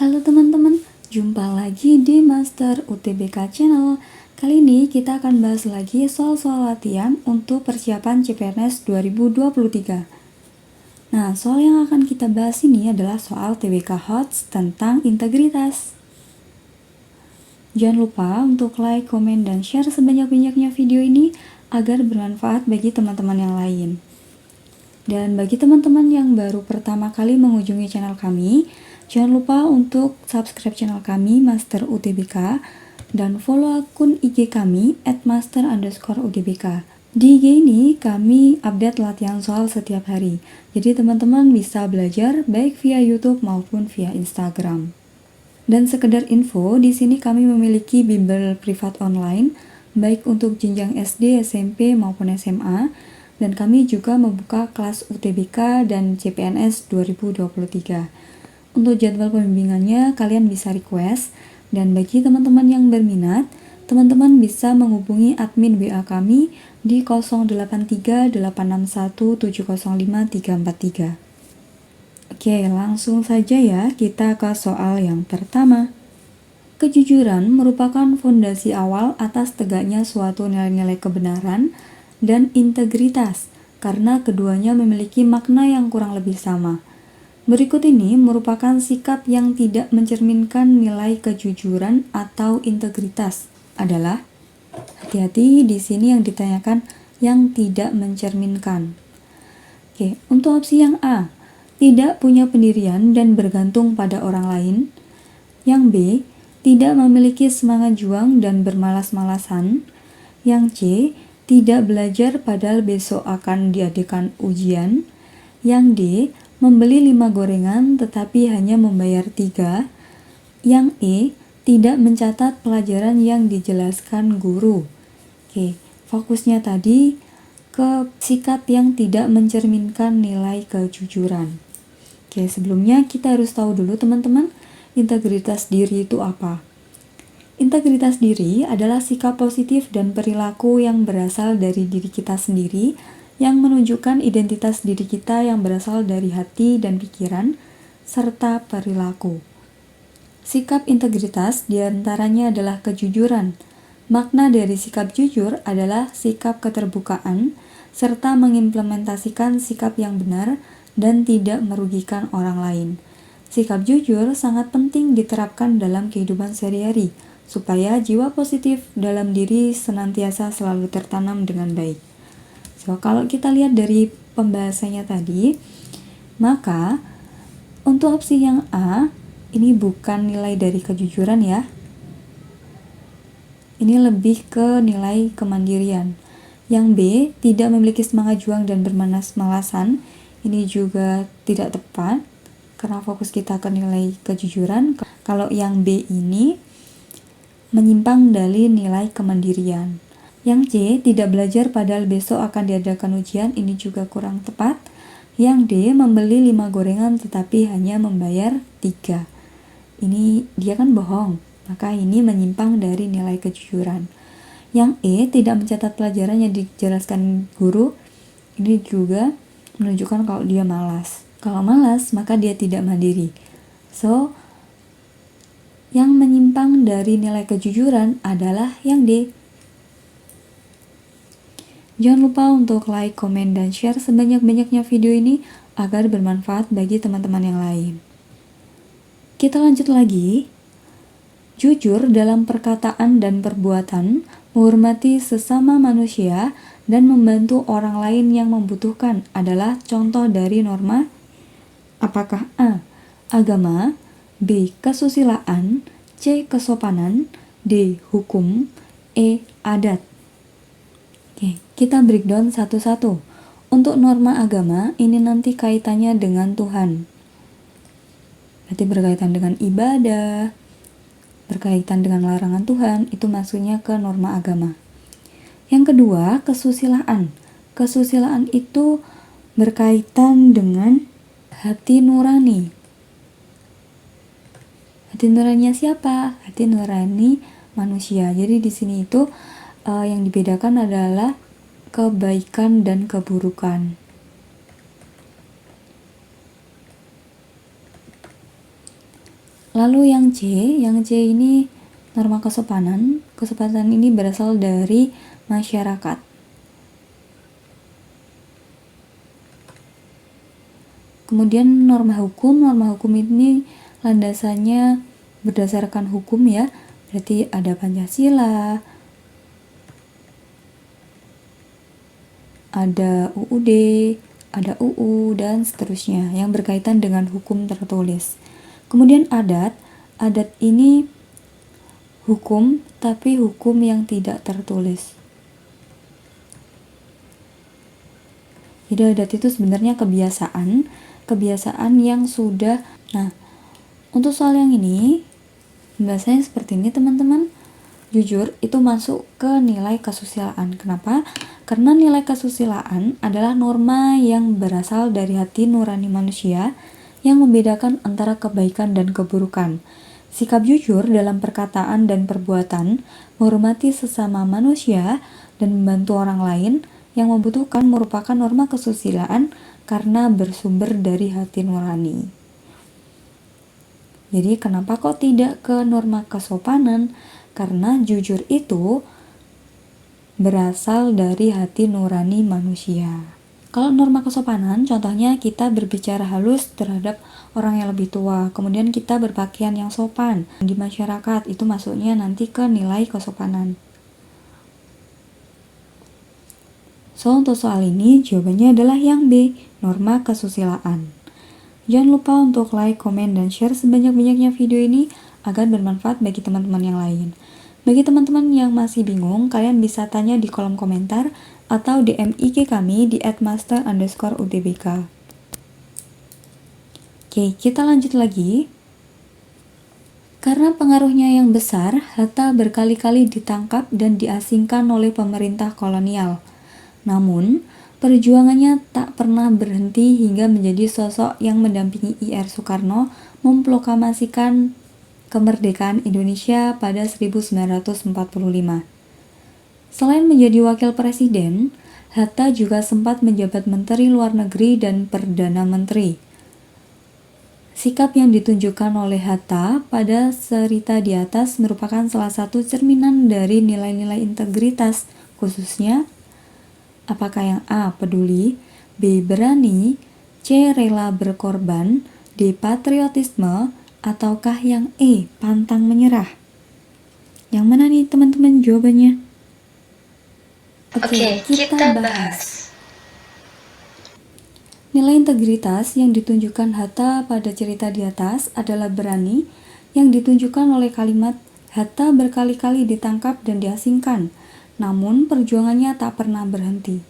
Halo teman-teman, jumpa lagi di Master UTBK Channel. Kali ini kita akan bahas lagi soal-soal latihan untuk persiapan CPNS 2023. Nah, soal yang akan kita bahas ini adalah soal TBK HOTS tentang integritas. Jangan lupa untuk like, komen, dan share sebanyak-banyaknya video ini agar bermanfaat bagi teman-teman yang lain. Dan bagi teman-teman yang baru pertama kali mengunjungi channel kami, jangan lupa untuk subscribe channel kami Master UTBK dan follow akun IG kami @master_UTBK. Di IG ini kami update latihan soal setiap hari. Jadi teman-teman bisa belajar baik via YouTube maupun via Instagram. Dan sekedar info, di sini kami memiliki bimbel privat online baik untuk jenjang SD, SMP maupun SMA. Dan kami juga membuka kelas UTBK dan CPNS 2023. Untuk jadwal pembimbingannya, kalian bisa request. Dan bagi teman-teman yang berminat, teman-teman bisa menghubungi admin WA kami di 083861705343. Oke, langsung saja ya kita ke soal yang pertama. Kejujuran merupakan fondasi awal atas tegaknya suatu nilai-nilai kebenaran dan integritas, karena keduanya memiliki makna yang kurang lebih sama. Berikut ini merupakan sikap yang tidak mencerminkan nilai kejujuran atau integritas adalah, hati-hati di sini yang ditanyakan yang tidak mencerminkan. Oke, untuk opsi yang A, tidak punya pendirian dan bergantung pada orang lain. Yang B, tidak memiliki semangat juang dan bermalas-malasan. Yang C, tidak belajar padahal besok akan diadakan ujian. Yang D, membeli 5 gorengan tetapi hanya membayar 3. Yang E, tidak mencatat pelajaran yang dijelaskan guru. Oke, fokusnya tadi ke sikap yang tidak mencerminkan nilai kejujuran. Oke, sebelumnya kita harus tahu dulu teman-teman, integritas diri itu apa? Integritas diri adalah sikap positif dan perilaku yang berasal dari diri kita sendiri, yang menunjukkan identitas diri kita yang berasal dari hati dan pikiran, serta perilaku. Sikap integritas diantaranya adalah kejujuran. Makna dari sikap jujur adalah sikap keterbukaan, serta mengimplementasikan sikap yang benar dan tidak merugikan orang lain. Sikap jujur sangat penting diterapkan dalam kehidupan sehari-hari, supaya jiwa positif dalam diri senantiasa selalu tertanam dengan baik. So, kalau kita lihat dari pembahasannya tadi, maka untuk opsi yang A, ini bukan nilai dari kejujuran ya. Ini lebih ke nilai kemandirian. Yang B, tidak memiliki semangat juang dan bermalas-malasan. Ini juga tidak tepat, karena fokus kita ke nilai kejujuran. Kalau yang B ini menyimpang dari nilai kemandirian. Yang C, tidak belajar padahal besok akan diadakan ujian, ini juga kurang tepat. Yang D, membeli 5 gorengan tetapi hanya membayar 3. Ini dia kan bohong, maka ini menyimpang dari nilai kejujuran. Yang E, tidak mencatat pelajaran yang dijelaskan guru, ini juga menunjukkan kalau dia malas. Kalau malas, maka dia tidak mandiri. So, yang menyimpang dari nilai kejujuran adalah yang D. Jangan lupa untuk like, komen, dan share sebanyak-banyaknya video ini agar bermanfaat bagi teman-teman yang lain. Kita lanjut lagi. Jujur dalam perkataan dan perbuatan, menghormati sesama manusia, dan membantu orang lain yang membutuhkan adalah contoh dari norma. Apakah A, agama, B, kesusilaan, C, kesopanan, D, hukum, E, adat? Oke, kita breakdown satu-satu. Untuk norma agama, ini nanti kaitannya dengan Tuhan. Berarti berkaitan dengan ibadah, berkaitan dengan larangan Tuhan, itu maksudnya ke norma agama. Yang kedua, kesusilaan. Kesusilaan itu berkaitan dengan hati nurani. Hati nuraninya siapa? Hati nurani manusia. Jadi di sini itu yang dibedakan adalah kebaikan dan keburukan. Lalu yang C ini norma kesopanan. Kesopanan ini berasal dari masyarakat. Kemudian norma hukum ini landasannya berdasarkan hukum ya. Berarti ada Pancasila, ada UUD, ada UU, dan seterusnya yang berkaitan dengan hukum tertulis. Kemudian adat ini hukum, tapi hukum yang tidak tertulis. Jadi adat itu sebenarnya kebiasaan yang sudah. Nah, untuk soal yang ini, bahasanya seperti ini teman-teman. Jujur itu masuk ke nilai kesusilaan. Kenapa? Karena nilai kesusilaan adalah norma yang berasal dari hati nurani manusia yang membedakan antara kebaikan dan keburukan. Sikap jujur dalam perkataan dan perbuatan, menghormati sesama manusia, dan membantu orang lain yang membutuhkan merupakan norma kesusilaan karena bersumber dari hati nurani. Jadi kenapa kok tidak ke norma kesopanan? Karena jujur itu berasal dari hati nurani manusia. Kalau norma kesopanan, contohnya kita berbicara halus terhadap orang yang lebih tua, kemudian kita berpakaian yang sopan di masyarakat, itu masuknya nanti ke nilai kesopanan. So, untuk soal ini jawabannya adalah yang B, norma kesusilaan. Jangan lupa untuk like, komen, dan share sebanyak-banyaknya video ini agar bermanfaat bagi teman-teman yang lain. Bagi teman-teman yang masih bingung, kalian bisa tanya di kolom komentar atau DM IG kami di @master_utbk. Oke, kita lanjut lagi. Karena pengaruhnya yang besar, Hatta berkali-kali ditangkap dan diasingkan oleh pemerintah kolonial. Namun, perjuangannya tak pernah berhenti hingga menjadi sosok yang mendampingi I.R. Soekarno memproklamasikan kemerdekaan Indonesia pada 1945. Selain menjadi wakil presiden, Hatta juga sempat menjabat Menteri Luar Negeri dan Perdana Menteri. Sikap yang ditunjukkan oleh Hatta pada cerita di atas merupakan salah satu cerminan dari nilai-nilai integritas, khususnya apakah yang A. peduli, B. berani, C. rela berkorban, D. patriotisme, ataukah yang E. pantang menyerah? Yang mana nih teman-teman jawabannya? Oke, kita bahas. Nilai integritas yang ditunjukkan Hatta pada cerita di atas adalah berani, yang ditunjukkan oleh kalimat Hatta berkali-kali ditangkap dan diasingkan, namun perjuangannya tak pernah berhenti.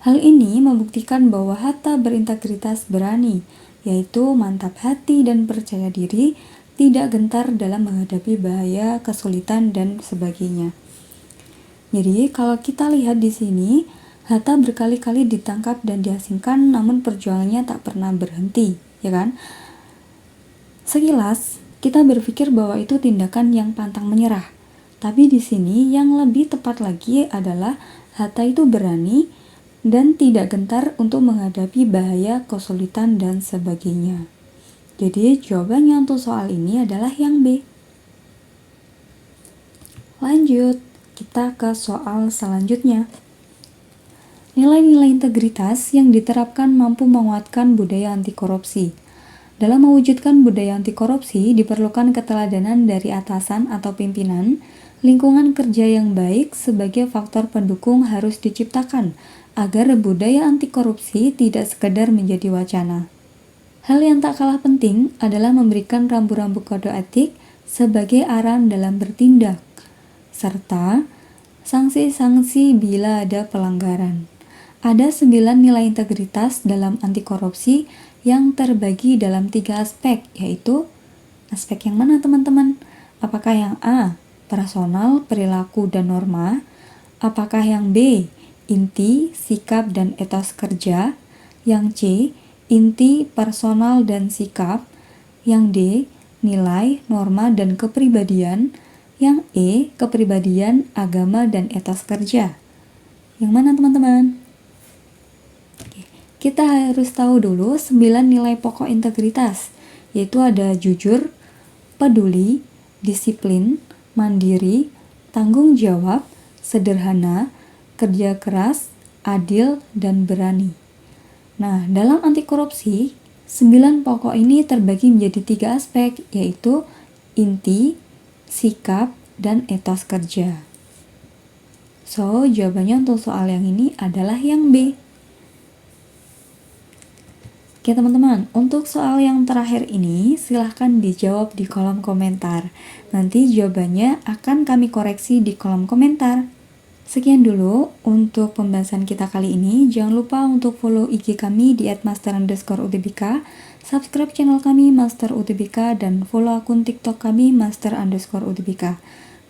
Hal ini membuktikan bahwa Hatta berintegritas berani, yaitu mantap hati dan percaya diri, tidak gentar dalam menghadapi bahaya, kesulitan, dan sebagainya. Jadi kalau kita lihat di sini, Hatta berkali-kali ditangkap dan diasingkan, namun perjuangannya tak pernah berhenti, ya kan? Sekilas kita berpikir bahwa itu tindakan yang pantang menyerah. Tapi di sini yang lebih tepat lagi adalah Hatta itu berani dan tidak gentar untuk menghadapi bahaya, kesulitan, dan sebagainya. Jadi jawabannya untuk soal ini adalah yang B. Lanjut, kita ke soal selanjutnya. Nilai-nilai integritas yang diterapkan mampu menguatkan budaya anti korupsi. Dalam mewujudkan budaya anti korupsi diperlukan keteladanan dari atasan atau pimpinan. Lingkungan kerja yang baik sebagai faktor pendukung harus diciptakan agar budaya anti korupsi tidak sekedar menjadi wacana. Hal yang tak kalah penting adalah memberikan rambu-rambu kode etik sebagai arahan dalam bertindak, serta sanksi-sanksi bila ada pelanggaran. Ada 9 nilai integritas dalam anti korupsi yang terbagi dalam 3 aspek, yaitu aspek yang mana teman-teman? Apakah yang A, personal, perilaku, dan norma? Apakah yang B, inti, sikap, dan etos kerja? Yang C, inti, personal, dan sikap? Yang D, nilai, norma, dan kepribadian? Yang E, kepribadian, agama, dan etos kerja? Yang mana teman-teman? Kita harus tahu dulu 9 nilai pokok integritas, yaitu ada jujur, peduli, disiplin, mandiri, tanggung jawab, sederhana, kerja keras, adil, dan berani. Nah, dalam anti korupsi, 9 pokok ini terbagi menjadi 3 aspek, yaitu inti, sikap, dan etos kerja. So, jawabannya untuk soal yang ini adalah yang B. Oke teman-teman, untuk soal yang terakhir ini silahkan dijawab di kolom komentar. Nanti jawabannya akan kami koreksi di kolom komentar. Sekian dulu untuk pembahasan kita kali ini. Jangan lupa untuk follow IG kami di @master_utbk, subscribe channel kami Master UTBK, dan follow akun TikTok kami Master_UTBK.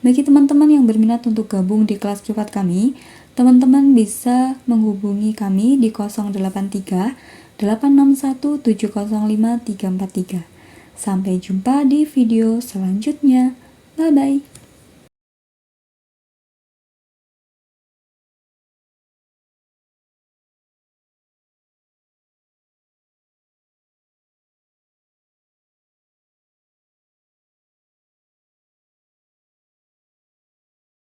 Bagi teman-teman yang berminat untuk gabung di kelas privat kami, teman-teman bisa menghubungi kami di 083 861 705 343. Sampai jumpa di video selanjutnya. Bye-bye.